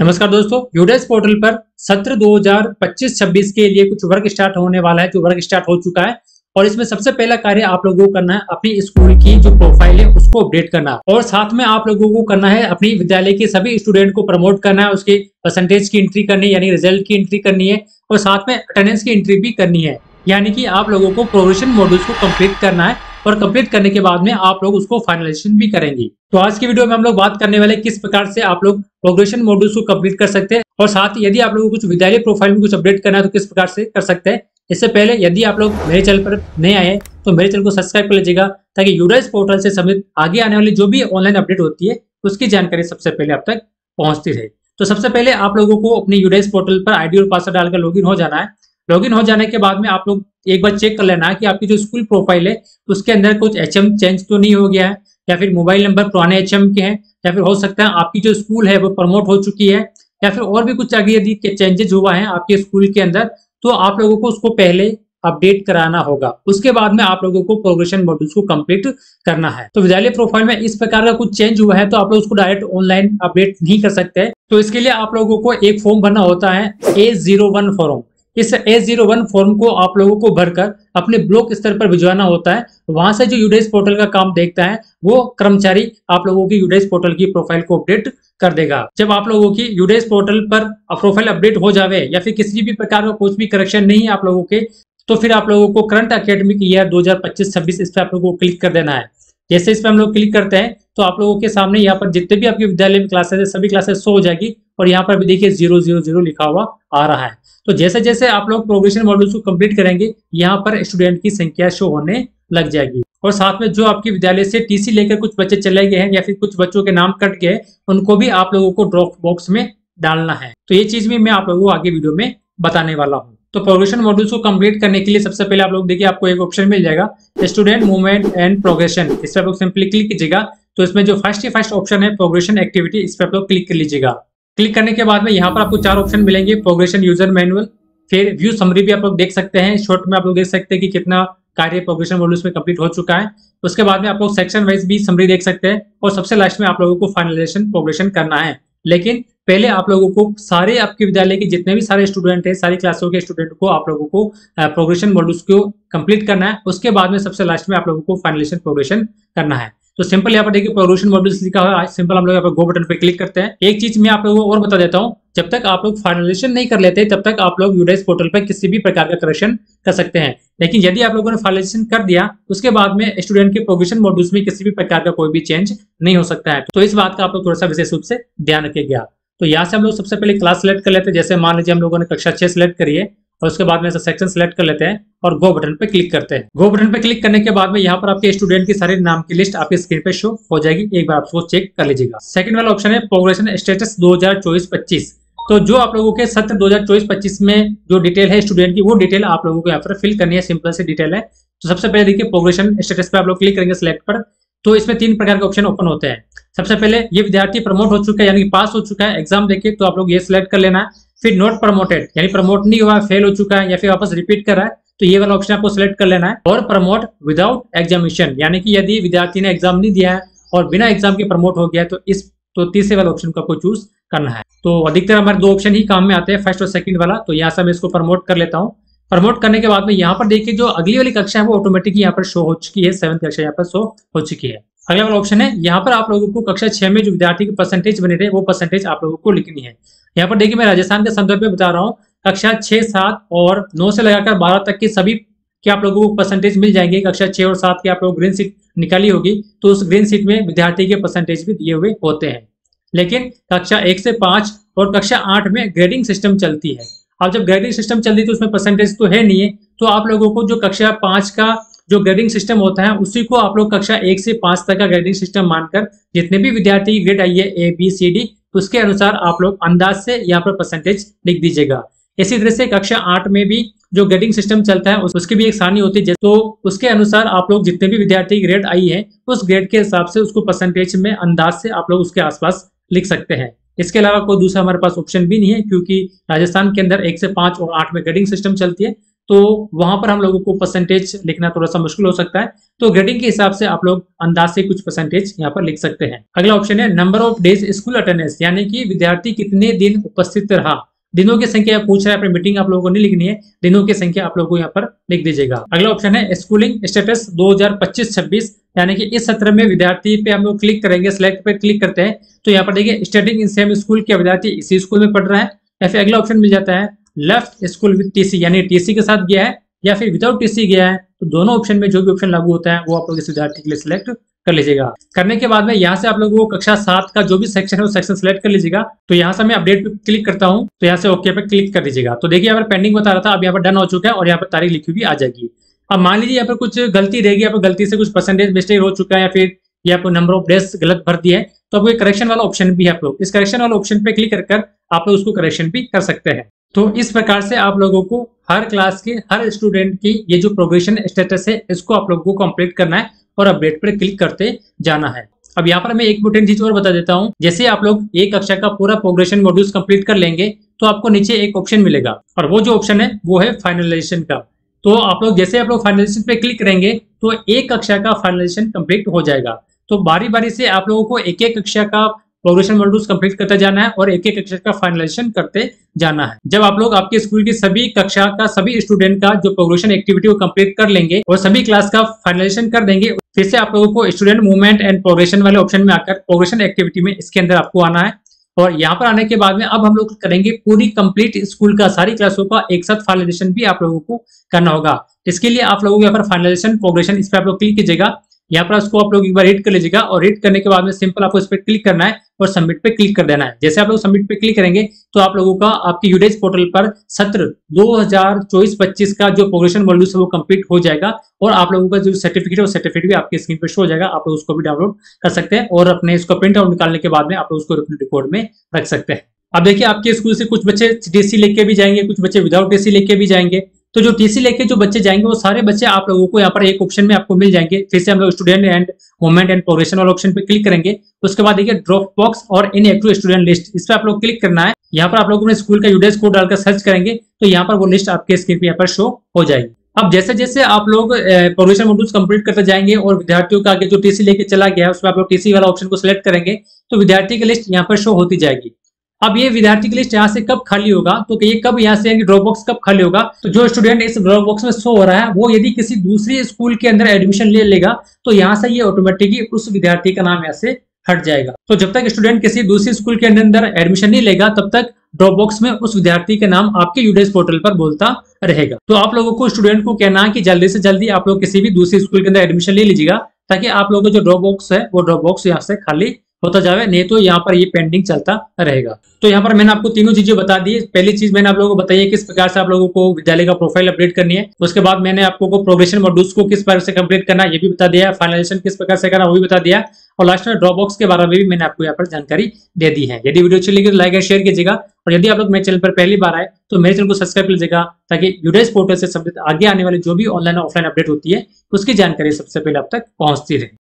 नमस्कार दोस्तों, यूडेस पोर्टल पर सत्र 2025-26 के लिए कुछ वर्क स्टार्ट होने वाला है। जो वर्क स्टार्ट हो चुका है और इसमें सबसे पहला कार्य आप लोगों को करना है अपनी स्कूल की जो प्रोफाइल है उसको अपडेट करना, और साथ में आप लोगों को करना है अपनी विद्यालय के सभी स्टूडेंट को प्रमोट करना है, उसके परसेंटेज की एंट्री करनी है यानी रिजल्ट की एंट्री करनी है, और साथ में अटेंडेंस की एंट्री भी करनी है। यानी कि आप लोगों को प्रोग्रेशन मॉड्यूल्स को कंप्लीट करना है और कंप्लीट करने के बाद में आप लोग उसको फाइनलाइजेशन भी करेंगे। तो आज की वीडियो में हम लोग बात करने वाले किस प्रकार से आप लोग प्रोग्रेशन मॉड्यूल्स को कंप्लीट कर सकते हैं, और साथ ही यदि आप लोगों को कुछ विद्यालय प्रोफाइल में कुछ अपडेट करना है तो किस प्रकार से कर सकते हैं। इससे पहले यदि आप लोग मेरे चैनल पर नए आए हैं तो मेरे चैनल को सब्सक्राइब कर लीजिएगा, ताकि यूडेस पोर्टल से संबंधित आगे आने वाली जो भी ऑनलाइन अपडेट होती है उसकी जानकारी सबसे पहले आप तक पहुंचती रहे। तो सबसे पहले आप लोगों को अपने यूडेस पोर्टल पर आईडी और पासवर्ड डालकर लॉगिन हो जाना है। लॉगिन हो जाने के बाद में आप लोग एक बार चेक कर लेना है कि आपकी जो स्कूल प्रोफाइल है उसके अंदर कुछ एचएम चेंज तो नहीं हो गया है, या फिर मोबाइल नंबर पुराने एचएम के हैं, या फिर हो सकता है आपकी जो स्कूल है वो प्रमोट हो चुकी है, या फिर और भी कुछ आगे यदि चेंजेस हुआ है आपके स्कूल के अंदर तो आप लोगों को उसको पहले अपडेट कराना होगा। उसके बाद में आप लोगों को प्रोग्रेशन मॉड्यूल्स को कंप्लीट करना है। तो विद्यालय प्रोफाइल में इस प्रकार का कुछ चेंज हुआ है तो आप लोग उसको डायरेक्ट ऑनलाइन अपडेट नहीं कर सकते। तो इसके लिए आप लोगों को एक फॉर्म भरना होता है A01 फॉर्म। इस A01 फॉर्म को आप लोगों को भरकर अपने ब्लॉक स्तर पर भिजवाना होता है। वहां से जो यूडेस पोर्टल का काम देखता है वो कर्मचारी आप लोगों की यूडेस पोर्टल की प्रोफाइल को अपडेट कर देगा। जब आप लोगों की यूडेस पोर्टल पर प्रोफाइल अपडेट हो जावे या फिर किसी भी प्रकार का कुछ भी करेक्शन नहीं है आप लोगों के, तो फिर आप लोगों को करंट एकेडमिक ईयर 2025-26 इस पर आप लोगों को क्लिक कर देना है। जैसे इस पर हम लोग क्लिक करते हैं तो आप लोगों के सामने यहाँ पर जितने भी आपके विद्यालय में क्लासेस है सभी क्लासेस शो हो जाएगी, और यहाँ पर भी देखिए 000 लिखा हुआ आ रहा है। तो जैसे जैसे आप लोग प्रोग्रेशन मॉड्यूल्स को कंप्लीट करेंगे यहाँ पर स्टूडेंट की संख्या शो होने लग जाएगी, और साथ में जो आपके विद्यालय से टीसी लेकर कुछ बच्चे चले गए हैं या फिर कुछ बच्चों के नाम कट गए उनको भी आप लोगों को ड्रॉप बॉक्स में डालना है। तो ये चीज भी मैं आप लोगों को आगे वीडियो में बताने वाला हूँ। तो प्रोग्रेशन मॉड्यूल्स को कंप्लीट करने के लिए सबसे पहले आप लोग देखिए आपको एक ऑप्शन मिल जाएगा स्टूडेंट मूवमेंट एंड प्रोग्रेशन। इस पर आप लोग सिंपली क्लिक कीजिएगा। तो इसमें जो फर्स्ट ऑप्शन है प्रोग्रेशन एक्टिविटी, इस पर आप लोग क्लिक कर लीजिएगा। क्लिक करने के बाद में यहाँ पर आपको 4 ऑप्शन मिलेंगे, प्रोग्रेशन यूजर मैनुअल, फिर व्यू समरी भी आप लोग देख सकते हैं, शॉर्ट में आप लोग देख सकते हैं कि कितना कार्य प्रोग्रेशन मॉड्यूल्स में कंप्लीट हो चुका है। उसके बाद में आप लोग सेक्शन वाइज भी समरी देख सकते हैं, और सबसे लास्ट में आप लोगों को फाइनलाइजेशन प्रोग्रेशन करना है। लेकिन पहले आप लोगों को सारे आपके विद्यालय के जितने भी सारे स्टूडेंट हैं सारी क्लासों के स्टूडेंट को आप लोगों को प्रोग्रेशन मॉड्यूल्स को कंप्लीट करना है। उसके बाद में सबसे लास्ट में आप लोगों को फाइनलाइजेशन प्रोग्रेशन करना है। तो सिंपल यहाँ पर देखिए प्रोग्रेशन मॉड्यूल्स लिखा हुआ है। सिंपल हम लोग यहाँ पर गो बटन पे क्लिक करते हैं। एक चीज मैं आप लोगों को और बता देता हूँ, जब तक आप लोग फाइनलाइजेशन नहीं कर लेते तब तक आप लोग यूडेस पोर्टल पर किसी भी प्रकार का करेक्शन कर सकते हैं। लेकिन यदि आप लोगों ने फाइनलाइजेशन कर दिया उसके बाद में स्टूडेंट के प्रोग्रेशन मॉड्यूल्स में किसी भी प्रकार का कोई भी चेंज नहीं हो सकता है। तो इस बात का आप लोग थोड़ा सा विशेष रूप से ध्यान रखिएगा। तो यहाँ से हम लोग सबसे पहले क्लास सेलेक्ट कर लेते हैं। जैसे मान लीजिए हम लोगों ने कक्षा 6 सेलेक्ट करी है, और उसके बाद में सेक्शन सेलेक्ट कर लेते हैं और गो बटन पे क्लिक करते हैं। गो बटन पे क्लिक करने के बाद में यहाँ पर आपके स्टूडेंट की सारे नाम की लिस्ट आपके स्क्रीन पे शो हो जाएगी। एक बार आप उसको चेक कर लीजिएगा। सेकंड वाला ऑप्शन है प्रोग्रेशन स्टेटस 2024-25। तो जो आप लोगों के सत्र 2024-25 में जो डिटेल है स्टूडेंट की वो डिटेल आप लोगों को यहाँ पर फिल करनी है। सिंपल सी डिटेल है। तो सबसे पहले देखिए प्रोग्रेशन स्टेटस पे आप लोग क्लिक करेंगे सिलेक्ट पर, तो इसमें 3 प्रकार के ऑप्शन ओपन होते हैं। सबसे पहले ये विद्यार्थी प्रमोट हो चुका है यानी कि पास हो चुका है एग्जाम देके, तो आप लोग ये सिलेक्ट कर लेना है। फिर नॉट प्रमोटेड यानी प्रमोट नहीं हुआ, फेल हो चुका है या फिर वापस रिपीट कर रहा है, तो ये वाला ऑप्शन आपको सिलेक्ट कर लेना है। और प्रमोट विदाउट एग्जामिनेशन यानी कि यदि विद्यार्थी ने एग्जाम नहीं दिया है और बिना एग्जाम के प्रमोट हो गया तो तीसरे वाला ऑप्शन को आपको चूज करना है। तो अधिकतर हमारे 2 ऑप्शन ही काम में आते हैं, फर्स्ट और सेकंड वाला। तो यहाँ से मैं इसको प्रमोट कर लेता हूँ। प्रमोट करने के बाद में यहाँ पर देखिए जो अगली वाली कक्षा है वो ऑटोमेटिक यहाँ पर शो हो चुकी है। 7th कक्षा यहाँ पर शो हो चुकी है। अगला वाला ऑप्शन है यहाँ पर आप लोगों को कक्षा 6 में जो विद्यार्थी के परसेंटेज बने थे वो परसेंटेज आप लोगों को लिखनी है। यहाँ पर देखिए मैं राजस्थान के संदर्भ में बता रहा हूँ, कक्षा 6, 7 और 9 से लगाकर 12 तक की सभी के आप लोगों को परसेंटेज मिल जाएंगे। कक्षा 6 और 7 की आप लोग ग्रीन सीट निकाली होगी, तो उस ग्रीन सीट में विद्यार्थी के परसेंटेज भी दिए हुए होते हैं। लेकिन कक्षा 1 से 5 और कक्षा 8 में ग्रेडिंग सिस्टम चलती है। अब जब ग्रेडिंग सिस्टम चलती है तो उसमें परसेंटेज तो है नहीं है, तो आप लोगों को जो कक्षा 5 का जो ग्रेडिंग सिस्टम होता है उसी को आप लोग कक्षा 1 से 5 तक का ग्रेडिंग सिस्टम मानकर जितने भी विद्यार्थी की ग्रेड आई है A B C D उसके अनुसार आप लोग अंदाज से यहाँ पर परसेंटेज लिख दीजिएगा। इसी तरह से कक्षा 8 में भी जो ग्रेडिंग सिस्टम चलता है उसकी भी एक सारणी होती है, तो उसके अनुसार आप लोग जितने भी विद्यार्थी ग्रेड आई है उस ग्रेड के हिसाब से उसको परसेंटेज में अंदाज से आप लोग उसके आसपास लिख सकते हैं। इसके अलावा कोई दूसरा हमारे पास ऑप्शन भी नहीं है, क्योंकि राजस्थान के अंदर 1 से 5 और 8 में ग्रेडिंग सिस्टम चलती है। तो वहां पर हम लोगों को परसेंटेज लिखना थोड़ा सा मुश्किल हो सकता है। तो ग्रेडिंग के हिसाब से आप लोग अंदाज से कुछ परसेंटेज यहाँ पर लिख सकते हैं। अगला ऑप्शन है number of days school attendance, यानी कि विद्यार्थी कितने दिन उपस्थित रहा। दिनों की संख्या पूछ रहा है, अपनी मीटिंग आप लोगों को नहीं लिखनी है, दिनों की संख्या आप लोगों को यहाँ पर लिख दीजिएगा। अगला ऑप्शन है स्कूलिंग स्टेटस 2025-26, यानी कि इस सत्र में विद्यार्थी पे हम लोग क्लिक करेंगे, सिलेक्ट पे क्लिक करते हैं तो यहाँ पर देखिए स्टडिंग इन सेम स्कूल के विद्यार्थी इसी स्कूल में पढ़ रहा है। या फिर अगला ऑप्शन मिल जाता है लेफ्ट स्कूल विद टीसी, यानी टीसी के साथ गया है या फिर विदाउट टीसी गया है। तो दोनों ऑप्शन में जो भी ऑप्शन लागू होता है वो आप लोग इस विद्यार्थी के लिए सिलेक्ट कर लीजिएगा। करने के बाद में यहाँ से आप लोगों को कक्षा 7 का जो भी सेक्शन है वो सेक्शन सिलेक्ट कर लीजिएगा। तो यहाँ से मैं अपडेट पे क्लिक करता हूँ, तो यहाँ से ओके पे क्लिक कर दीजिएगा। तो देखिए यहाँ पर पेंडिंग बता रहा था, अब यहाँ पर डन हो चुका है और यहाँ पर तारीख लिखी हुई आ जाएगी। अब मान लीजिए यहाँ पर कुछ गलती रहेगी, यहाँ पर गलती से कुछ परसेंटेज मिस्टेक हो चुका है या फिर यहाँ पर नंबर ऑफ डेज गलत भर दिया है, तो आपको करेक्शन वाला ऑप्शन भी है, आप लोग इस करेक्शन वाला ऑप्शन पे क्लिक कर आप लोग उसको करेक्शन भी कर सकते हैं। तो इस प्रकार से आप लोगों को हर क्लास के हर स्टूडेंट की ये जो प्रोग्रेशन स्टेटस है इसको आप लोगों को कंप्लीट करना है और अपडेट पर क्लिक करते जाना है। अब यहाँ पर मैं एक इंपॉर्टेंट चीज और बता देता हूँ, जैसे आप लोग एक कक्षा का पूरा प्रोग्रेशन मॉड्यूल्स कंप्लीट कर लेंगे तो आपको नीचे एक ऑप्शन मिलेगा और वो जो ऑप्शन है वो है फाइनलाइजेशन का। तो आप लोग जैसे आप लोग फाइनलाइजेशन पे क्लिक करेंगे तो एक कक्षा का फाइनलाइजेशन कंप्लीट हो जाएगा। तो बारी बारी से आप लोगों को एक एक कक्षा का प्रोग्रेशन मॉड्यूल्स कंप्लीट करते जाना है और एक एक कक्षा का फाइनलाइजेशन करते जाना है। जब आप लोग आपके स्कूल की सभी कक्षा का सभी स्टूडेंट का जो प्रोग्रेशन एक्टिविटी को कंप्लीट कर लेंगे और सभी क्लास का फाइनलाइजेशन कर देंगे, फिर से आप लोगों को स्टूडेंट मूवमेंट एंड प्रोग्रेशन वाले ऑप्शन में आकर प्रोग्रेशन एक्टिविटी में इसके अंदर आपको आना है। और यहाँ पर आने के बाद में अब हम लोग करेंगे पूरी कंप्लीट स्कूल का सारी क्लासों का एक साथ फाइनलाइजेशन भी आप लोगों को करना होगा। इसके लिए आप लोगों को यहाँ पर फाइनलाइजेशन प्रोग्रेशन इस पर आप लोग क्लिक कीजिएगा। यहाँ पर उसको आप लोग एक बार रीड कर लीजिएगा और रीड करने के बाद में सिंपल आपको इस पर क्लिक करना है और सबमिट पे क्लिक कर देना है। जैसे आप लोग सबमिट पे क्लिक करेंगे तो आप लोगों का आपके यूडेज पोर्टल पर सत्र 2024-25 का जो प्रोग्रेशन मॉड्यूल्स है वो कंप्लीट हो जाएगा और आप लोगों का जो सर्टिफिकेट है वो सर्टिफिकेट भी आपके स्क्रीन पर शो हो जाएगा। आप लोग उसको भी डाउनलोड कर सकते हैं और अपने इसको प्रिंट आउट निकालने के बाद में आप लोग उसको अपने रिकॉर्ड में रख सकते हैं। अब देखिए आपके स्कूल से कुछ बच्चे टीसी लेके भी जाएंगे, कुछ बच्चे विदाउट टीसी लेके भी जाएंगे। तो जो टीसी लेके जो बच्चे जाएंगे वो सारे बच्चे आप लोगों को यहाँ पर एक ऑप्शन में आपको मिल जाएंगे। फिर से हम लोग student and movement and progression वाले ऑप्शन पे क्लिक करेंगे। उसके बाद देखिए ड्रॉप बॉक्स और इनएक्टिव स्टूडेंट लिस्ट, इस पर आप लोग क्लिक करना है। यहाँ पर आप लोग अपने स्कूल का यूडेज कोड डालकर सर्च करेंगे तो यहाँ पर वो लिस्ट आपके स्क्रीन पे यहाँ पर शो हो जाएगी। अब जैसे जैसे आप लोग प्रोग्रेशन मॉड्यूल्स कंप्लीट करते जाएंगे और विद्यार्थियों का आगे जो टीसी लेके चला गया है उसमें आप लोग टीसी वाला ऑप्शन को सिलेक्ट करेंगे तो विद्यार्थी की लिस्ट यहाँ पर शो होती जाएगी। अब ये विद्यार्थी की लिस्ट यहाँ से कब खाली होगा, तो ये कब यहाँ से ड्रॉप बॉक्स कब खाली होगा, तो जो स्टूडेंट इस ड्रॉप बॉक्स में शो हो रहा है वो यदि किसी दूसरी स्कूल के अंदर एडमिशन ले लेगा तो यहाँ से ये ऑटोमेटिकली उस विद्यार्थी का नाम यहाँ से हट जाएगा। तो जब तक स्टूडेंट किसी दूसरी स्कूल के अंदर एडमिशन नहीं लेगा तब तक ड्रॉप बॉक्स में उस विद्यार्थी का नाम आपके यूडेज पोर्टल पर बोलता रहेगा। तो आप लोगों को स्टूडेंट को कहना है कि जल्दी से जल्दी आप लोग किसी भी दूसरी स्कूल के अंदर एडमिशन ले लीजिएगा ताकि आप लोगों का जो ड्रॉप बॉक्स है वो ड्रॉप बॉक्स यहाँ से खाली होता जाए, नहीं तो यहाँ पर ये पेंडिंग चलता रहेगा। तो यहाँ पर मैंने आपको तीनों चीजें बता दी। पहली चीज मैंने आप लोगों को बताई है किस प्रकार से आप लोगों को विद्यालय का प्रोफाइल अपडेट करनी है। उसके बाद मैंने आपको प्रोग्रेशन मॉड्यूल्स को किस प्रकार से कंप्लीट करना है ये भी बता दिया, फाइनलाइजेशन किस प्रकार से करना वो भी बता दिया और लास्ट में ड्रॉप बॉक्स के बारे में भी मैंने आपको यहाँ पर जानकारी दे दी है। यदि वीडियो अच्छी लगी तो लाइक एंड शेयर कीजिएगा और यदि आप लोग मेरे चैनल पर पहली बार आए तो मेरे चैनल को सब्सक्राइब कर लीजिएगा ताकि यूडेज पोर्टल से संबंधित आगे आने वाली जो भी ऑनलाइन ऑफलाइन अपडेट होती है उसकी जानकारी सबसे पहले आप तक पहुंचती रहे।